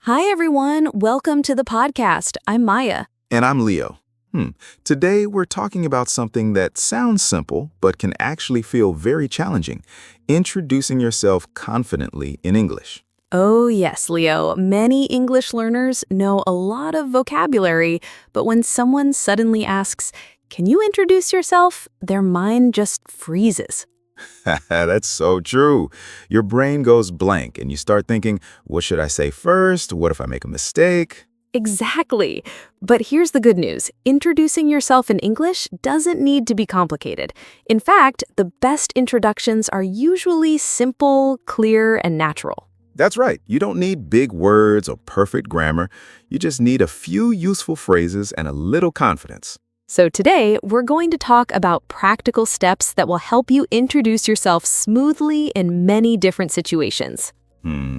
Hi, everyone. Welcome to the podcast. I'm Maya. And I'm Leo. Today, we're talking about something that sounds simple, but can actually feel very challenging: introducing yourself confidently in English. Oh, yes, Leo. Many English learners know a lot of vocabulary, but when someone suddenly asks, "Can you introduce yourself?" their mind just freezes. That's so true. Your brain goes blank and you start thinking, what should I say first? What if I make a mistake? Exactly. But here's the good news. Introducing yourself in English doesn't need to be complicated. In fact, the best introductions are usually simple, clear, and natural. That's right. You don't need big words or perfect grammar. You just need a few useful phrases and a little confidence. So today, we're going to talk about practical steps that will help you introduce yourself smoothly in many different situations.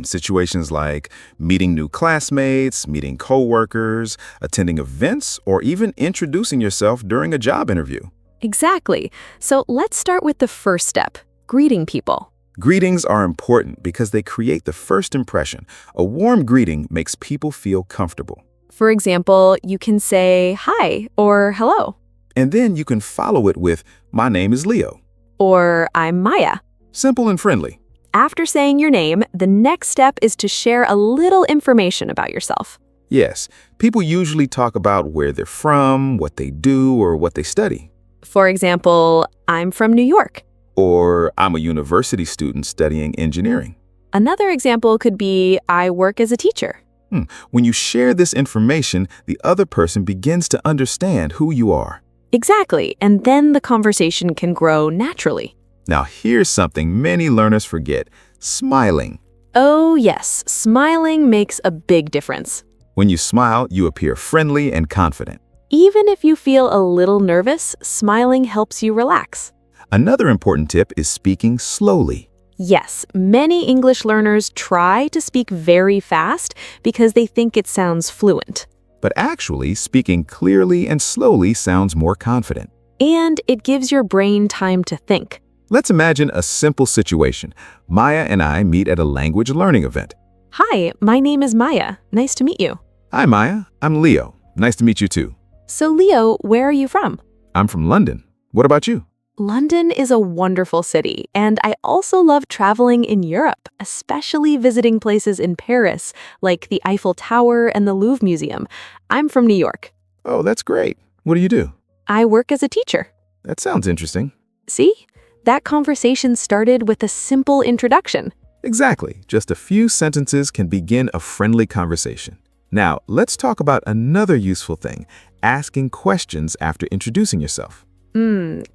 Situations like meeting new classmates, meeting coworkers, attending events, or even introducing yourself during a job interview. Exactly. So let's start with the first step, greeting people. Greetings are important because they create the first impression. A warm greeting makes people feel comfortable. For example, you can say hi or hello, And then you can follow it with, "My name is Leo." or I'm Maya. Simple and friendly. After saying your name, the next step is to share a little information about yourself. Yes, people usually talk about where they're from, what they do, or what they study. For example, I'm from New York. Or, "I'm a university student studying engineering." Another example could be I work as a teacher. When you share this information, the other person begins to understand who you are. Exactly, and then the conversation can grow naturally. Now, here's something many learners forget: smiling. Oh yes, smiling makes a big difference. When you smile, you appear friendly and confident. Even if you feel a little nervous, smiling helps you relax. Another important tip is speaking slowly. Yes, many English learners try to speak very fast because they think it sounds fluent. But actually, speaking clearly and slowly sounds more confident. And it gives your brain time to think. Let's imagine a simple situation. Maya and I meet at a language learning event. Hi, my name is Maya. Nice to meet you. Hi, Maya. I'm Leo. Nice to meet you too. So Leo, where are you from? I'm from London. What about you? London is a wonderful city, and I also love traveling in Europe, especially visiting places in Paris, like the Eiffel Tower and the Louvre Museum. I'm from New York. Oh, that's great. What do you do? I work as a teacher. That sounds interesting. See? That conversation started with a simple introduction. Exactly. Just a few sentences can begin a friendly conversation. Now, let's talk about another useful thing: asking questions after introducing yourself.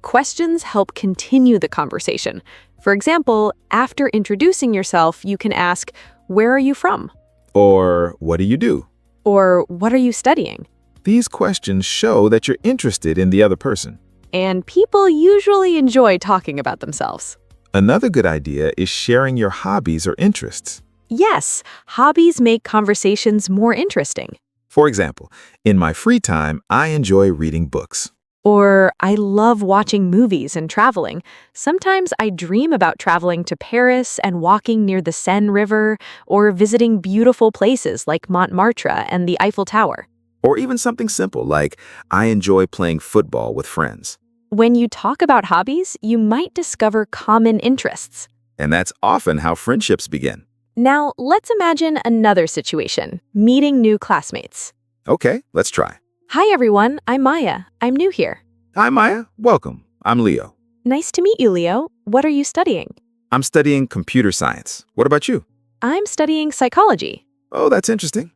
Questions help continue the conversation. For example, after introducing yourself, you can ask, "Where are you from?" Or, "What do you do?" Or, "What are you studying?" These questions show that you're interested in the other person. And people usually enjoy talking about themselves. Another good idea is sharing your hobbies or interests. Yes, hobbies make conversations more interesting. For example, in my free time, I enjoy reading books. Or, I love watching movies and traveling. Sometimes I dream about traveling to Paris and walking near the Seine River, or visiting beautiful places like Montmartre and the Eiffel Tower. Or even something simple like, "I enjoy playing football with friends." When you talk about hobbies, you might discover common interests. And that's often how friendships begin. Now, let's imagine another situation, meeting new classmates. Okay, let's try. Hi everyone, I'm Maya. I'm new here. Hi, Maya. Welcome. I'm Leo. Nice to meet you, Leo. What are you studying? I'm studying computer science. What about you? I'm studying psychology. Oh, that's interesting.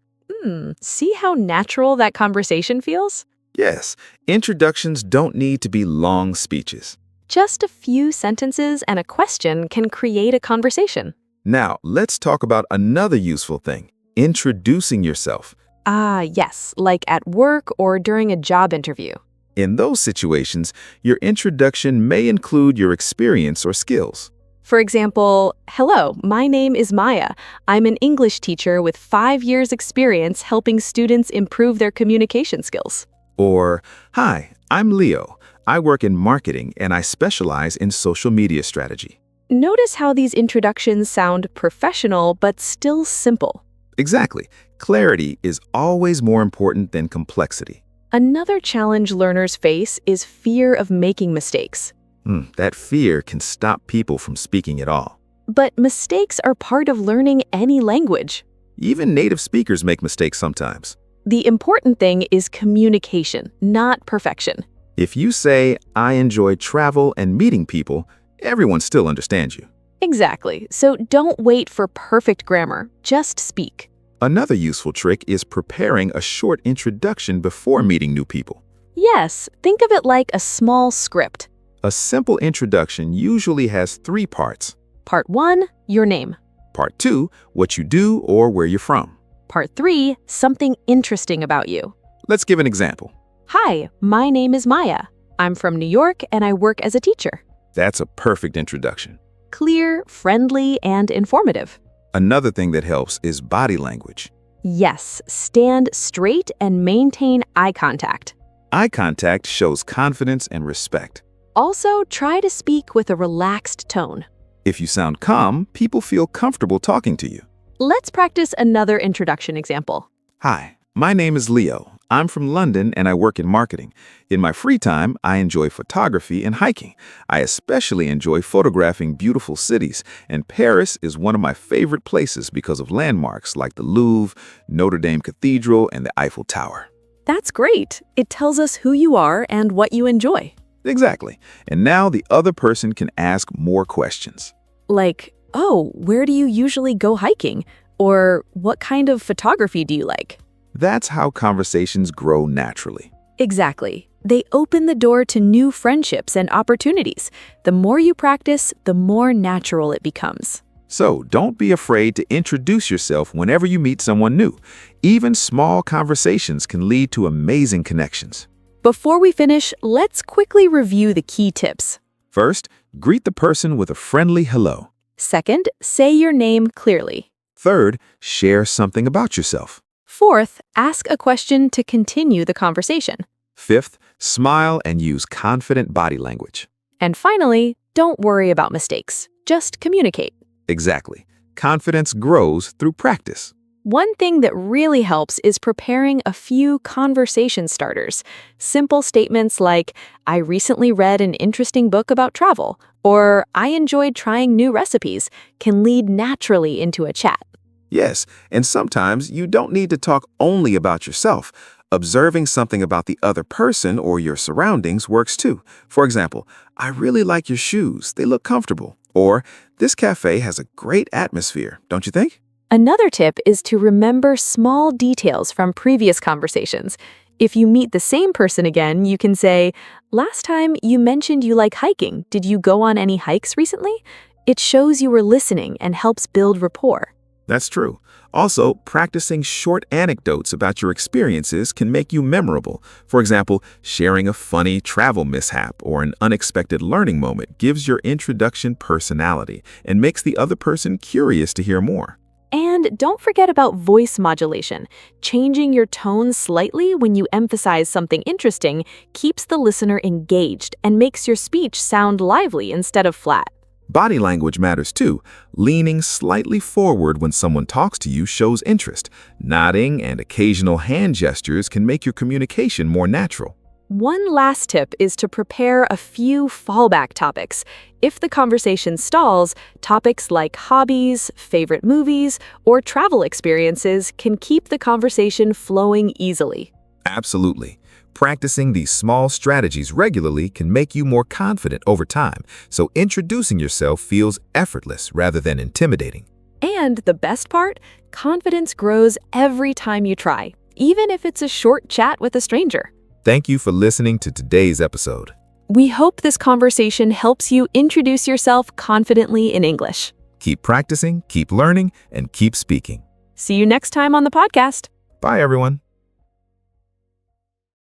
See how natural that conversation feels? Yes, introductions don't need to be long speeches. Just a few sentences and a question can create a conversation. Now, let's talk about another useful thing: introducing yourself. Ah, yes, like at work or during a job interview. In those situations, your introduction may include your experience or skills. For example, "Hello, my name is Maya. I'm an English teacher with 5 years experience helping students improve their communication skills." Or, "Hi, I'm Leo. I work in marketing and I specialize in social media strategy." Notice how these introductions sound professional but still simple. Exactly. Clarity is always more important than complexity. Another challenge learners face is fear of making mistakes. That fear can stop people from speaking at all. But mistakes are part of learning any language. Even native speakers make mistakes sometimes. The important thing is communication, not perfection. If you say, I enjoy travel and meeting people, everyone still understands you. Exactly. So don't wait for perfect grammar. Just speak. Another useful trick is preparing a short introduction before meeting new people. Yes, think of it like a small script. A simple introduction usually has 3 parts. Part 1, your name. Part 2, what you do or where you're from. Part 3, something interesting about you. Let's give an example. Hi, my name is Maya. I'm from New York and I work as a teacher. That's a perfect introduction. Clear, friendly, and informative. Another thing that helps is body language. Yes, stand straight and maintain eye contact. Eye contact shows confidence and respect. Also, try to speak with a relaxed tone. If you sound calm, people feel comfortable talking to you. Let's practice another introduction example. Hi, my name is Leo. I'm from London and I work in marketing. In my free time, I enjoy photography and hiking. I especially enjoy photographing beautiful cities, and Paris is one of my favorite places because of landmarks like the Louvre, Notre Dame Cathedral, and the Eiffel Tower. That's great. It tells us who you are and what you enjoy. Exactly. And now the other person can ask more questions. Like, oh, where do you usually go hiking? Or what kind of photography do you like? That's how conversations grow naturally. Exactly. They open the door to new friendships and opportunities. The more you practice, the more natural it becomes. So don't be afraid to introduce yourself whenever you meet someone new. Even small conversations can lead to amazing connections. Before we finish, let's quickly review the key tips. First, greet the person with a friendly hello. Second, say your name clearly. Third, share something about yourself. Fourth, ask a question to continue the conversation. Fifth, smile and use confident body language. And finally, don't worry about mistakes. Just communicate. Exactly. Confidence grows through practice. One thing that really helps is preparing a few conversation starters. Simple statements like, I recently read an interesting book about travel, or I enjoyed trying new recipes, can lead naturally into a chat. Yes, and sometimes you don't need to talk only about yourself. Observing something about the other person or your surroundings works too. For example, I really like your shoes. They look comfortable. Or, this cafe has a great atmosphere, don't you think? Another tip is to remember small details from previous conversations. If you meet the same person again, you can say, last time you mentioned you like hiking. Did you go on any hikes recently? It shows you were listening and helps build rapport. That's true. Also, practicing short anecdotes about your experiences can make you memorable. For example, sharing a funny travel mishap or an unexpected learning moment gives your introduction personality and makes the other person curious to hear more. And don't forget about voice modulation. Changing your tone slightly when you emphasize something interesting keeps the listener engaged and makes your speech sound lively instead of flat. Body language matters too. Leaning slightly forward when someone talks to you shows interest. Nodding and occasional hand gestures can make your communication more natural. One last tip is to prepare a few fallback topics. If the conversation stalls, topics like hobbies, favorite movies, or travel experiences can keep the conversation flowing easily. Absolutely. Practicing these small strategies regularly can make you more confident over time, so introducing yourself feels effortless rather than intimidating. And the best part, confidence grows every time you try, even if it's a short chat with a stranger. Thank you for listening to today's episode. We hope this conversation helps you introduce yourself confidently in English. Keep practicing, keep learning, and keep speaking. See you next time on the podcast. Bye, everyone.